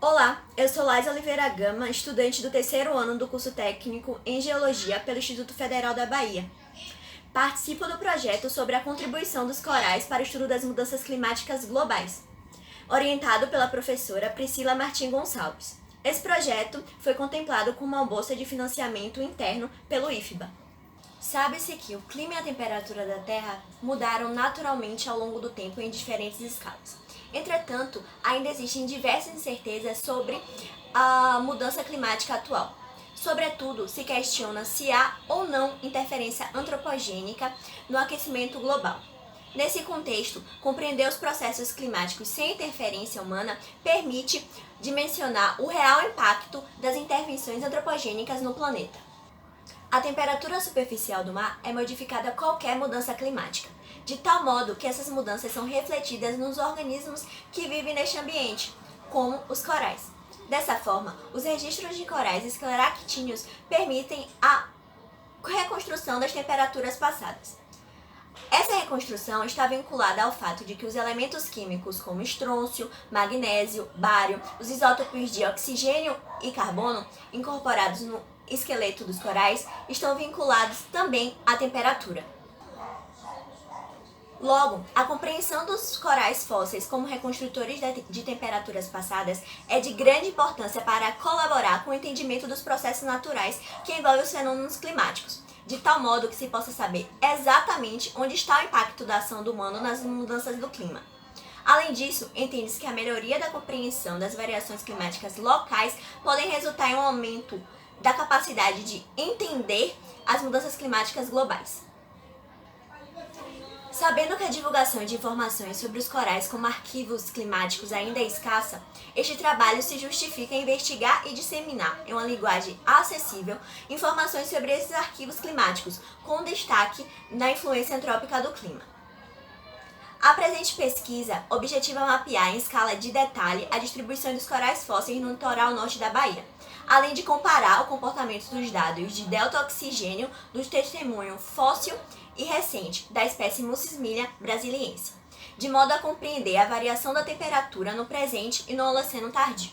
Olá, eu sou Laís Oliveira Gama, estudante do terceiro ano do curso técnico em Geologia pelo Instituto Federal da Bahia. Participo do projeto sobre a contribuição dos corais para o estudo das mudanças climáticas globais, orientado pela professora Priscila Martim Gonçalves. Esse projeto foi contemplado com uma bolsa de financiamento interno pelo IFBA. Sabe-se que o clima e a temperatura da Terra mudaram naturalmente ao longo do tempo em diferentes escalas. Entretanto, ainda existem diversas incertezas sobre a mudança climática atual. Sobretudo, se questiona se há ou não interferência antropogênica no aquecimento global. Nesse contexto, compreender os processos climáticos sem interferência humana permite dimensionar o real impacto das intervenções antropogênicas no planeta. A temperatura superficial do mar é modificada a qualquer mudança climática, de tal modo que essas mudanças são refletidas nos organismos que vivem neste ambiente, como os corais. Dessa forma, os registros de corais escleractíneos permitem a reconstrução das temperaturas passadas. Essa reconstrução está vinculada ao fato de que os elementos químicos como estrôncio, magnésio, bário, os isótopos de oxigênio e carbono incorporados no esqueleto dos corais estão vinculados também à temperatura. Logo, a compreensão dos corais fósseis como reconstrutores de temperaturas passadas é de grande importância para colaborar com o entendimento dos processos naturais que envolvem os fenômenos climáticos, de tal modo que se possa saber exatamente onde está o impacto da ação do humano nas mudanças do clima. Além disso, entende-se que a melhoria da compreensão das variações climáticas locais podem resultar em um aumento da capacidade de entender as mudanças climáticas globais. Sabendo que a divulgação de informações sobre os corais como arquivos climáticos ainda é escassa, este trabalho se justifica em investigar e disseminar, em uma linguagem acessível, informações sobre esses arquivos climáticos, com destaque na influência antrópica do clima. A presente pesquisa objetiva mapear em escala de detalhe a distribuição dos corais fósseis no litoral norte da Bahia, além de comparar o comportamento dos dados de delta-oxigênio do testemunho fóssil e recente da espécie Mucismilia brasiliense, de modo a compreender a variação da temperatura no presente e no Holoceno tardio.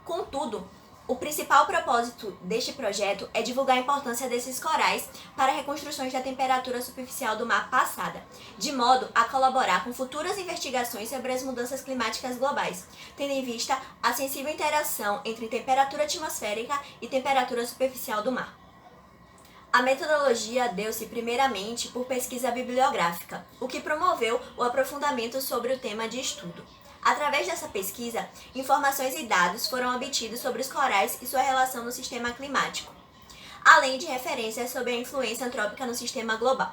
Contudo, o principal propósito deste projeto é divulgar a importância desses corais para reconstruções da temperatura superficial do mar passada, de modo a colaborar com futuras investigações sobre as mudanças climáticas globais, tendo em vista a sensível interação entre temperatura atmosférica e temperatura superficial do mar. A metodologia deu-se primeiramente por pesquisa bibliográfica, o que promoveu o aprofundamento sobre o tema de estudo. Através dessa pesquisa, informações e dados foram obtidos sobre os corais e sua relação no sistema climático, além de referências sobre a influência antrópica no sistema global.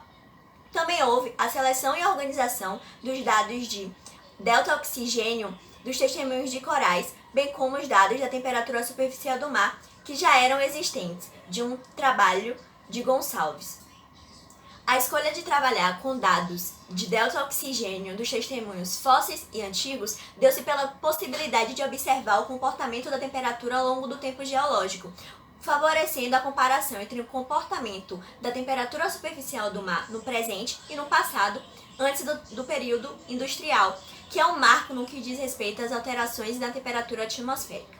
Também houve a seleção e organização dos dados de delta-oxigênio dos testemunhos de corais, bem como os dados da temperatura superficial do mar, que já eram existentes, de um trabalho de Gonçalves. A escolha de trabalhar com dados de delta-oxigênio dos testemunhos fósseis e antigos deu-se pela possibilidade de observar o comportamento da temperatura ao longo do tempo geológico, favorecendo a comparação entre o comportamento da temperatura superficial do mar no presente e no passado, antes do período industrial, que é um marco no que diz respeito às alterações na temperatura atmosférica.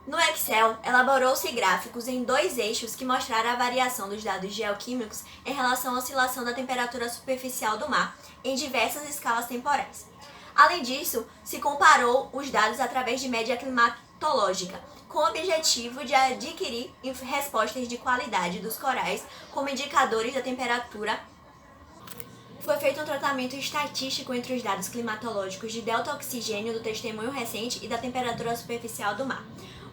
No Excel, elaborou-se gráficos em 2 eixos que mostraram a variação dos dados geoquímicos em relação à oscilação da temperatura superficial do mar em diversas escalas temporais. Além disso, se comparou os dados através de média climatológica, com o objetivo de adquirir respostas de qualidade dos corais como indicadores da temperatura. Foi feito um tratamento estatístico entre os dados climatológicos de delta-oxigênio do testemunho recente e da temperatura superficial do mar,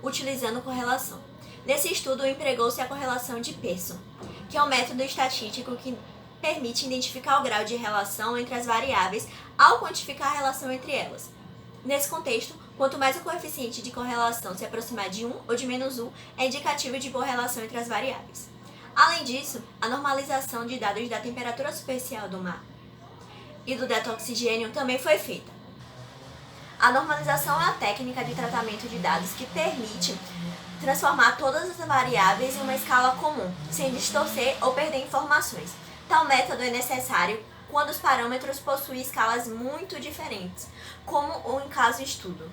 utilizando correlação. Nesse estudo, empregou-se a correlação de Pearson, que é um método estatístico que permite identificar o grau de relação entre as variáveis ao quantificar a relação entre elas. Nesse contexto, quanto mais o coeficiente de correlação se aproximar de 1 ou de menos 1, é indicativo de boa relação entre as variáveis. Além disso, a normalização de dados da temperatura superficial do mar e do delta-oxigênio também foi feita. A normalização é a técnica de tratamento de dados que permite transformar todas as variáveis em uma escala comum, sem distorcer ou perder informações. Tal método é necessário quando os parâmetros possuem escalas muito diferentes, como o em caso estudo.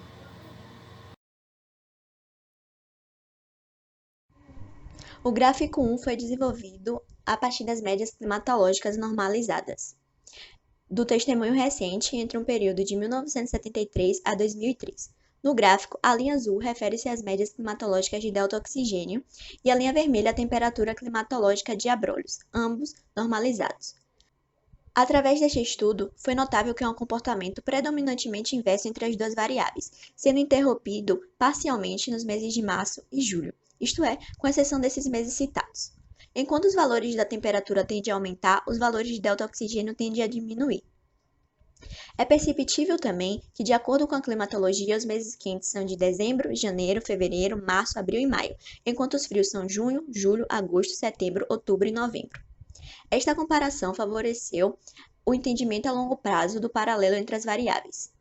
O gráfico 1 foi desenvolvido a partir das médias climatológicas normalizadas do testemunho recente entre um período de 1973 a 2003. No gráfico, a linha azul refere-se às médias climatológicas de delta-oxigênio e a linha vermelha à temperatura climatológica de abrolhos, ambos normalizados. Através deste estudo, foi notável que há um comportamento predominantemente inverso entre as duas variáveis, sendo interrompido parcialmente nos meses de março e julho, isto é, com exceção desses meses citados. Enquanto os valores da temperatura tendem a aumentar, os valores de delta-oxigênio tendem a diminuir. É perceptível também que, de acordo com a climatologia, os meses quentes são de dezembro, janeiro, fevereiro, março, abril e maio, enquanto os frios são junho, julho, agosto, setembro, outubro e novembro. Esta comparação favoreceu o entendimento a longo prazo do paralelo entre as variáveis.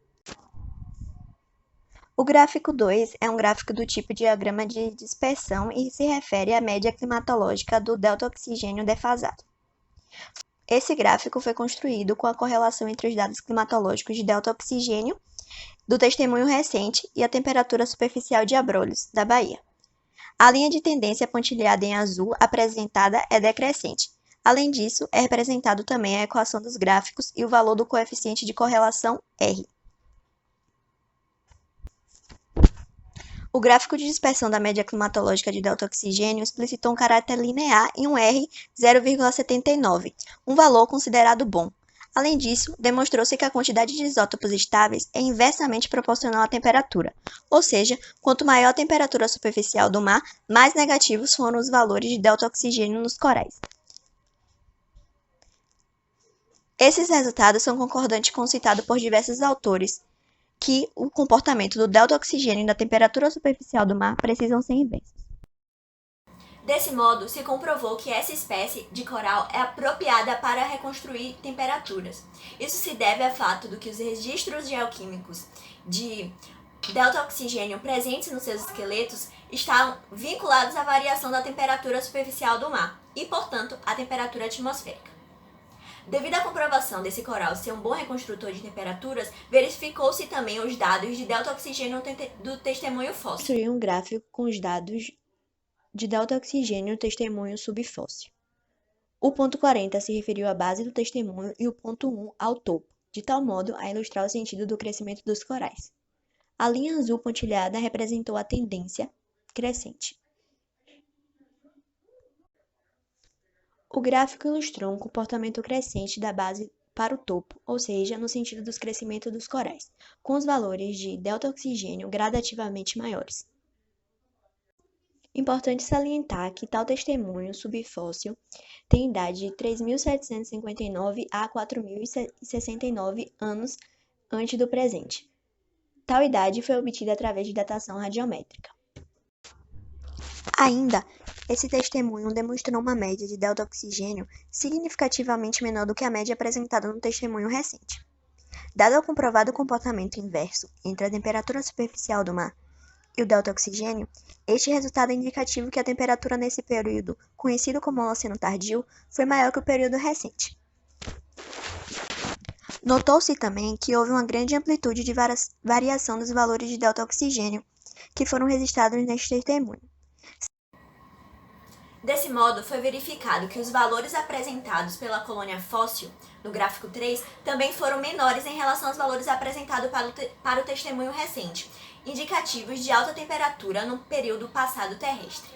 O gráfico 2 é um gráfico do tipo diagrama de dispersão e se refere à média climatológica do delta-oxigênio defasado. Esse gráfico foi construído com a correlação entre os dados climatológicos de delta-oxigênio do testemunho recente e a temperatura superficial de Abrolhos, da Bahia. A linha de tendência pontilhada em azul apresentada é decrescente. Além disso, é representado também a equação dos gráficos e o valor do coeficiente de correlação R. O gráfico de dispersão da média climatológica de delta-oxigênio explicitou um caráter linear em um R 0,79, um valor considerado bom. Além disso, demonstrou-se que a quantidade de isótopos estáveis é inversamente proporcional à temperatura, ou seja, quanto maior a temperatura superficial do mar, mais negativos foram os valores de delta-oxigênio nos corais. Esses resultados são concordantes com o citado por diversos autores, que o comportamento do delta-oxigênio e da temperatura superficial do mar precisam ser inversos. Desse modo, se comprovou que essa espécie de coral é apropriada para reconstruir temperaturas. Isso se deve ao fato de que os registros geoquímicos de delta-oxigênio presentes nos seus esqueletos estão vinculados à variação da temperatura superficial do mar e, portanto, à temperatura atmosférica. Devido à comprovação desse coral ser um bom reconstrutor de temperaturas, verificou-se também os dados de delta-oxigênio do testemunho fóssil. Construí um gráfico com os dados de delta-oxigênio no testemunho subfóssil. O ponto 40 se referiu à base do testemunho e o ponto 1 ao topo, de tal modo a ilustrar o sentido do crescimento dos corais. A linha azul pontilhada representou a tendência crescente. O gráfico ilustrou um comportamento crescente da base para o topo, ou seja, no sentido do crescimento dos corais, com os valores de delta-oxigênio gradativamente maiores. Importante salientar que tal testemunho subfóssil tem idade de 3.759 a 4.069 anos antes do presente. Tal idade foi obtida através de datação radiométrica. Ainda, esse testemunho demonstrou uma média de delta-oxigênio significativamente menor do que a média apresentada no testemunho recente. Dado o comprovado comportamento inverso entre a temperatura superficial do mar e o delta-oxigênio, este resultado é indicativo que a temperatura nesse período, conhecido como Holoceno tardio, foi maior que o período recente. Notou-se também que houve uma grande amplitude de variação dos valores de delta-oxigênio que foram registrados neste testemunho. Desse modo, foi verificado que os valores apresentados pela colônia fóssil, no gráfico 3, também foram menores em relação aos valores apresentados para o testemunho recente, indicativos de alta temperatura no período passado terrestre.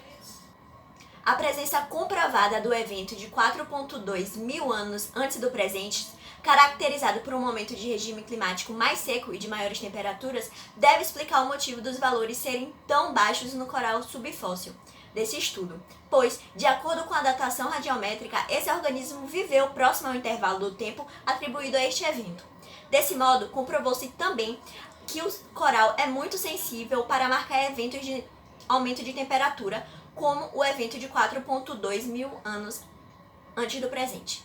A presença comprovada do evento de 4,2 mil anos antes do presente, caracterizado por um momento de regime climático mais seco e de maiores temperaturas, deve explicar o motivo dos valores serem tão baixos no coral subfóssil desse estudo, pois, de acordo com a datação radiométrica, esse organismo viveu próximo ao intervalo do tempo atribuído a este evento. Desse modo, comprovou-se também que o coral é muito sensível para marcar eventos de aumento de temperatura, como o evento de 4,2 mil anos antes do presente.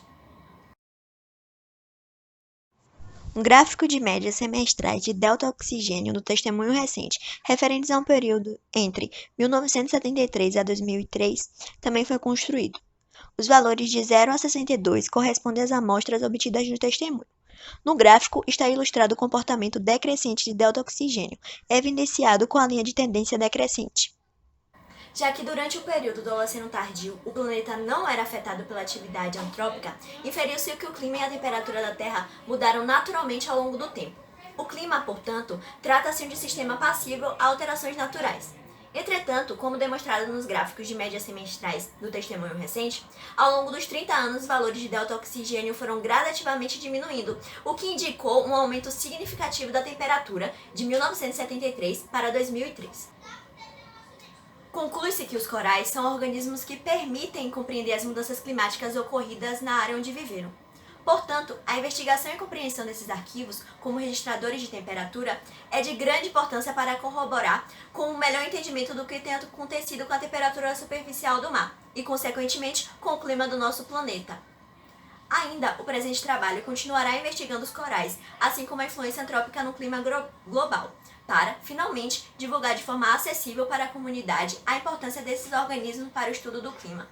Um gráfico de médias semestrais de delta-oxigênio do testemunho recente, referentes a um período entre 1973 a 2003, também foi construído. Os valores de 0 a 62 correspondem às amostras obtidas no testemunho. No gráfico está ilustrado o comportamento decrescente de delta-oxigênio, evidenciado com a linha de tendência decrescente. Já que durante o período do Holoceno tardio o planeta não era afetado pela atividade antrópica, inferiu-se que o clima e a temperatura da Terra mudaram naturalmente ao longo do tempo. O clima, portanto, trata-se de um sistema passível a alterações naturais. Entretanto, como demonstrado nos gráficos de médias semestrais do testemunho recente, ao longo dos 30 anos os valores de delta-oxigênio foram gradativamente diminuindo, o que indicou um aumento significativo da temperatura de 1973 para 2003. Conclui-se que os corais são organismos que permitem compreender as mudanças climáticas ocorridas na área onde viveram. Portanto, a investigação e compreensão desses arquivos, como registradores de temperatura, é de grande importância para corroborar com um melhor entendimento do que tem acontecido com a temperatura superficial do mar e, consequentemente, com o clima do nosso planeta. Ainda, o presente trabalho continuará investigando os corais, assim como a influência antrópica no clima global, para, finalmente, divulgar de forma acessível para a comunidade a importância desses organismos para o estudo do clima.